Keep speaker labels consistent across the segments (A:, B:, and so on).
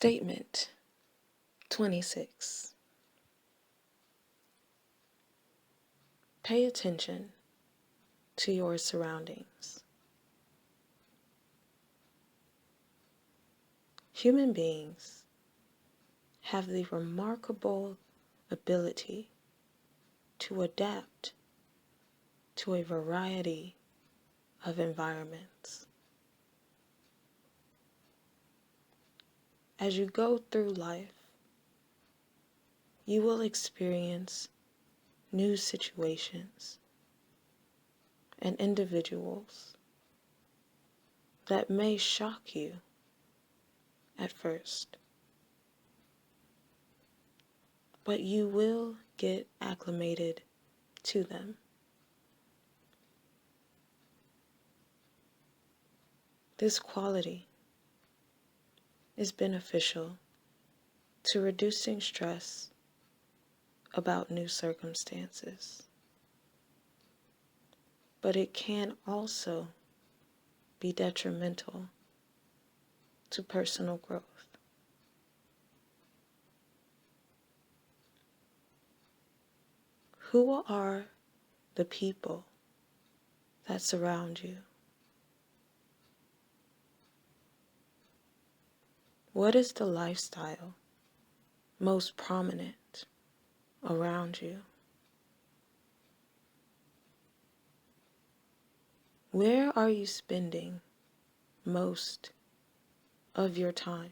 A: Statement 26. Pay attention to your surroundings. Human beings have the remarkable ability to adapt to a variety of environments. As you go through life, you will experience new situations and individuals that may shock you at first, but you will get acclimated to them. This quality is beneficial to reducing stress about new circumstances, but it can also be detrimental to personal growth. Who are the people that surround you? What is the lifestyle most prominent around you? Where are you spending most of your time?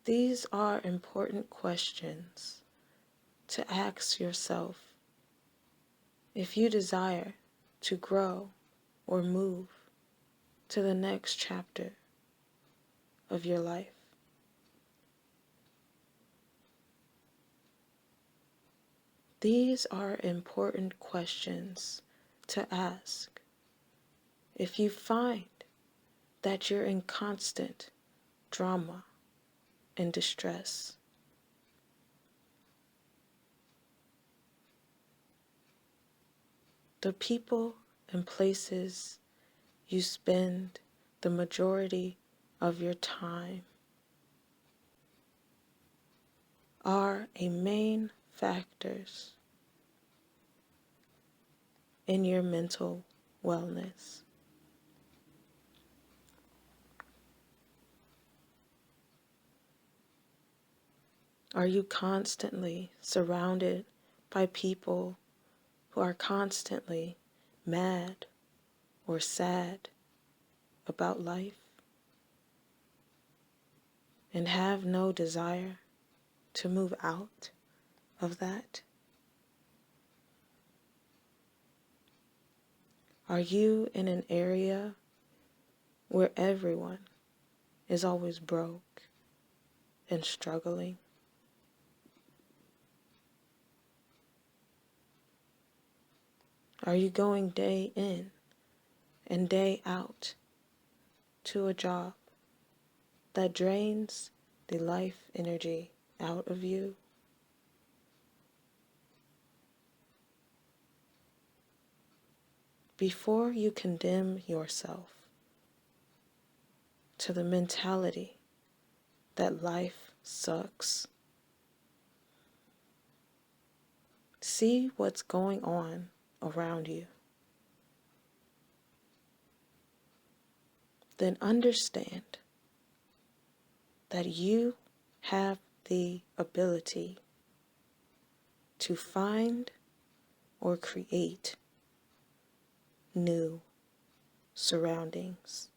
A: These are important questions to ask yourself if you desire to grow or move to the next chapter of your life. These are important questions to ask if you find that you're in constant drama and distress. The people and places you spend the majority of your time are a main factors in your mental wellness. Are you constantly surrounded by people who are constantly mad or sad about life and have no desire to move out of that? Are you in an area where everyone is always broke and struggling? Are you going day in and day out to a job that drains the life energy out of you? Before you condemn yourself to the mentality that life sucks, see what's going on around you. Then understand that you have the ability to find or create new surroundings.